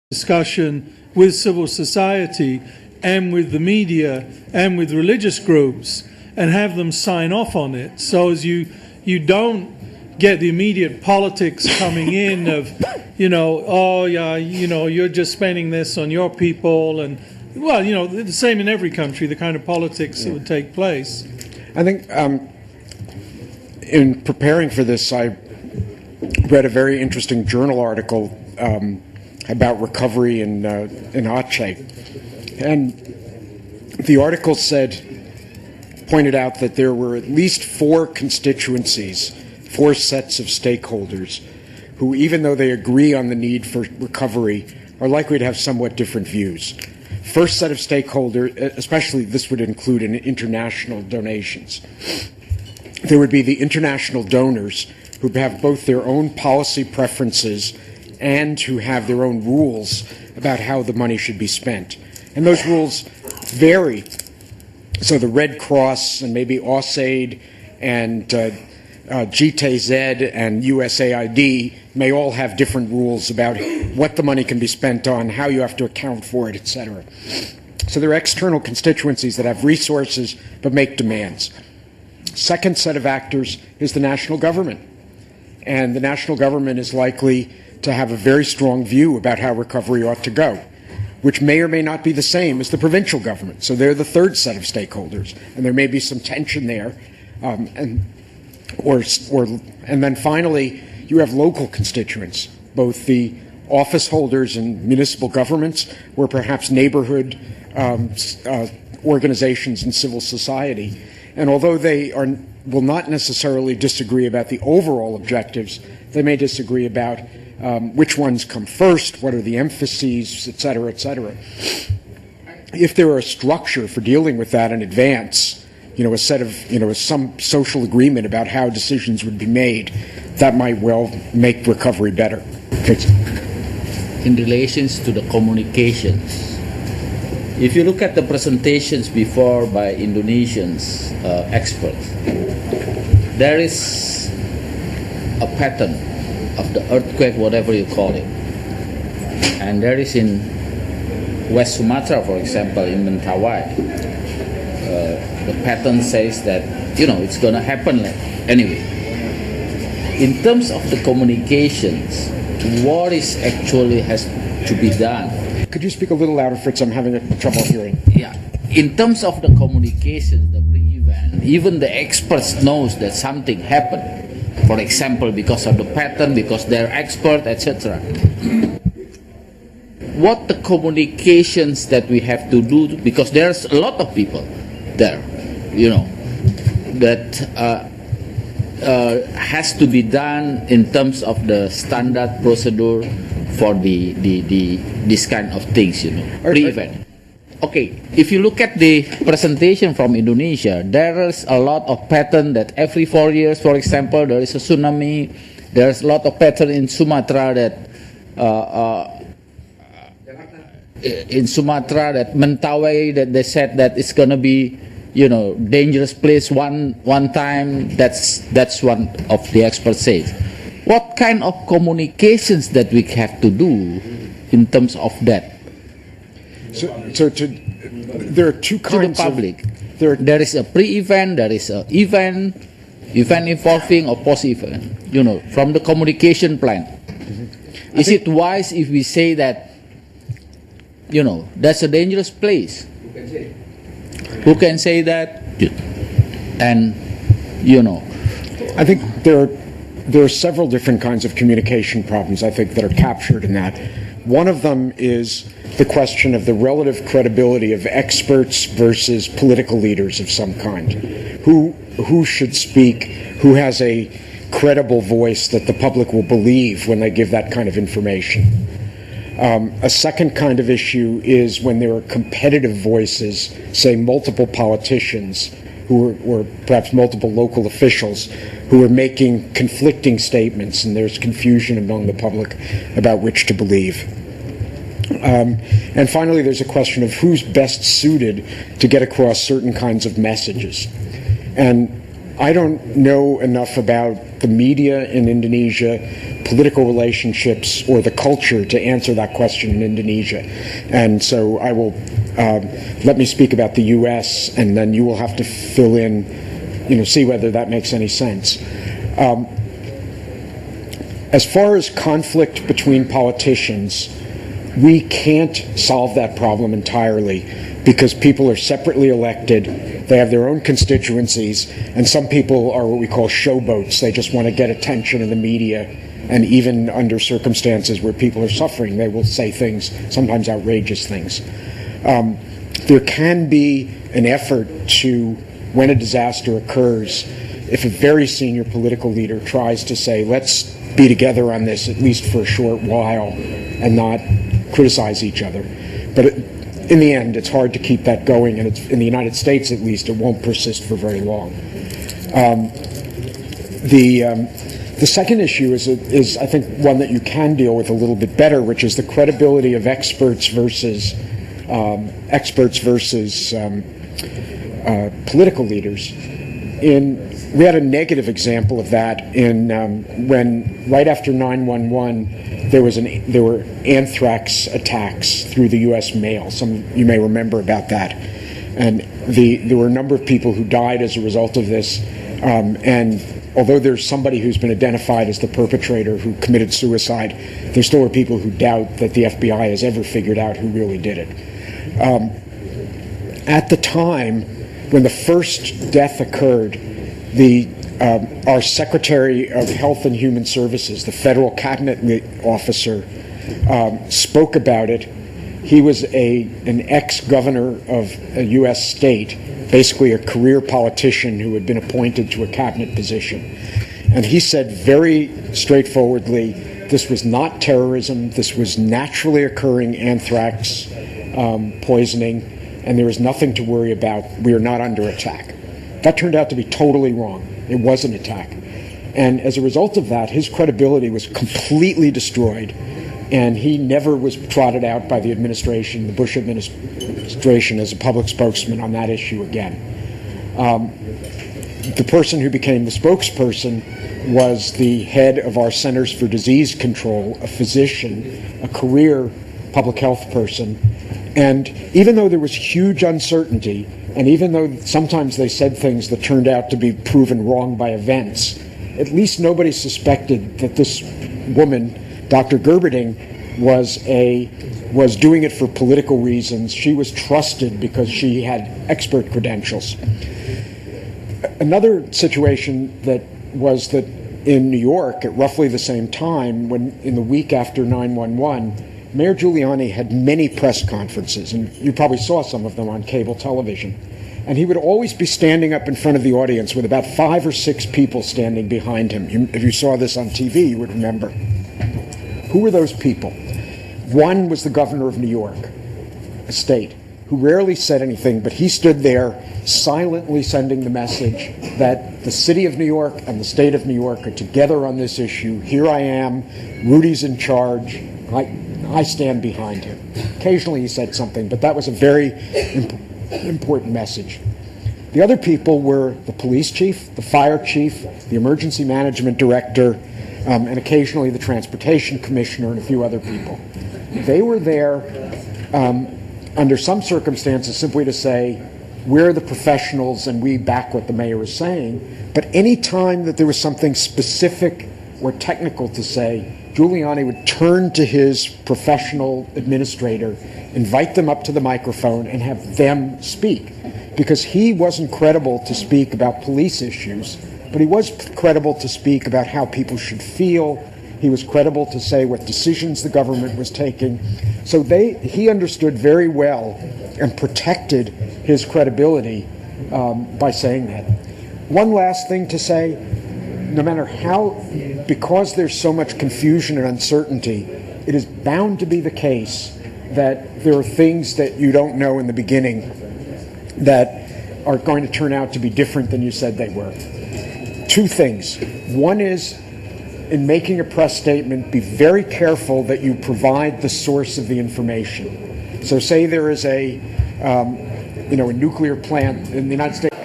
discussion with civil society and with the media and with religious groups and have them sign off on it, so as you don't get the immediate politics coming in of, oh yeah, you're just spending this on your people, and well, the same in every country, the kind of politics that would take place. I think in preparing for this, I read a very interesting journal article about recovery in Aceh, and the article pointed out that there were at least four constituencies, four sets of stakeholders, who, even though they agree on the need for recovery, are likely to have somewhat different views. First set of stakeholders, especially this would include international donations. There would be the international donors who have both their own policy preferences and who have their own rules about how the money should be spent. And those rules vary. So the Red Cross and maybe USAID and GTZ and USAID may all have different rules about what the money can be spent on, how you have to account for it, etc. So there are external constituencies that have resources but make demands. Second set of actors is the national government. And the national government is likely to have a very strong view about how recovery ought to go, which may or may not be the same as the provincial government. So they're the third set of stakeholders, and there may be some tension there. And then finally, you have local constituents, both the office holders in municipal governments, or perhaps neighborhood organizations and civil society. And although they will not necessarily disagree about the overall objectives, they may disagree about which ones come first, what are the emphases, et cetera, et cetera. If there were a structure for dealing with that in advance, a set of, some social agreement about how decisions would be made, that might well make recovery better. In relations to the communications, if you look at the presentations before by Indonesians experts, there is a pattern of the earthquake, whatever you call it. And there is in West Sumatra, for example, in Mentawai, the pattern says that, it's going to happen anyway. In terms of the communications, what is actually has to be done? Could you speak a little louder, Fritz? I'm having trouble hearing. Yeah. In terms of the communications, the pre-event, even the experts knows that something happened. For example, because of the pattern, because they're expert, etc. What the communications that we have to do, because there's a lot of people there, that has to be done in terms of the standard procedure for this kind of things, pre-event. Okay, if you look at the presentation from Indonesia, there is a lot of pattern that every 4 years, for example, there is a tsunami. There's a lot of pattern in Sumatra that Mentawai, that they said that it's going to be, dangerous place one time. That's one of the experts says. What kind of communications that we have to do in terms of that? There are two kinds to the public. There is a pre-event, there is an event involving or post-event. From the communication plan. Mm-hmm. Is it wise if we say that, that's a dangerous place? Who can say that? And, I think there are several different kinds of communication problems, I think, that are captured in that. One of them is the question of the relative credibility of experts versus political leaders of some kind. Who should speak? Who has a credible voice that the public will believe when they give that kind of information? A second kind of issue is when there are competitive voices, say multiple politicians or perhaps multiple local officials who are making conflicting statements, and there's confusion among the public about which to believe. And finally, there's a question of who's best suited to get across certain kinds of messages. And I don't know enough about the media in Indonesia, political relationships, or the culture to answer that question in Indonesia. And so I will, let me speak about the U.S., and then you will have to fill in, see whether that makes any sense. As far as conflict between politicians, we can't solve that problem entirely because people are separately elected, they have their own constituencies, and some people are what we call showboats. They just want to get attention in the media, and even under circumstances where people are suffering, they will say things, sometimes outrageous things. There can be an effort to, when a disaster occurs, if a very senior political leader tries to say, let's be together on this, at least for a short while, and not criticize each other. But in the end, it's hard to keep that going, and in the United States, at least, it won't persist for very long. The second issue is, I think, one that you can deal with a little bit better, which is the credibility of experts versus political leaders. We had a negative example of that when right after 9/11 there were anthrax attacks through the U.S. mail. You may remember about that, and there were a number of people who died as a result of this. And although there's somebody who's been identified as the perpetrator who committed suicide, there still are people who doubt that the FBI has ever figured out who really did it. At the time when the first death occurred, our Secretary of Health and Human Services, the federal cabinet officer, spoke about it. He was an ex-governor of a U.S. state, basically a career politician who had been appointed to a cabinet position. And he said very straightforwardly, this was not terrorism, this was naturally occurring anthrax poisoning, and there was nothing to worry about. We are not under attack. That turned out to be totally wrong. It was an attack. And as a result of that, his credibility was completely destroyed, and he never was trotted out by the administration, the Bush administration, as a public spokesman on that issue again. The person who became the spokesperson was the head of our Centers for Disease Control, a physician, a career public health person. And even though there was huge uncertainty, and even though sometimes they said things that turned out to be proven wrong by events, at least nobody suspected that this woman, Dr. Gerberding, was doing it for political reasons. She was trusted because she had expert credentials. Another situation that in New York at roughly the same time, when in the week after 9/11, Mayor Giuliani had many press conferences, and you probably saw some of them on cable television. And he would always be standing up in front of the audience with about 5 or 6 people standing behind him. If you saw this on TV, you would remember. Who were those people? One was the governor of New York, a state, who rarely said anything, but he stood there silently sending the message that the city of New York and the state of New York are together on this issue. Here I am. Rudy's in charge. I stand behind him. Occasionally he said something, but that was a very important message. The other people were the police chief, the fire chief, the emergency management director, and occasionally the transportation commissioner and a few other people. They were there under some circumstances simply to say, we're the professionals and we back what the mayor is saying. But any time that there was something specific or technical to say, Giuliani would turn to his professional administrator, invite them up to the microphone, and have them speak. Because he wasn't credible to speak about police issues, but he was credible to speak about how people should feel. He was credible to say what decisions the government was taking. So he understood very well and protected his credibility by saying that. One last thing to say. No matter how, because there's so much confusion and uncertainty, it is bound to be the case that there are things that you don't know in the beginning that are going to turn out to be different than you said they were. 2 things. One is, in making a press statement, be very careful that you provide the source of the information. So say there is a nuclear plant in the United States.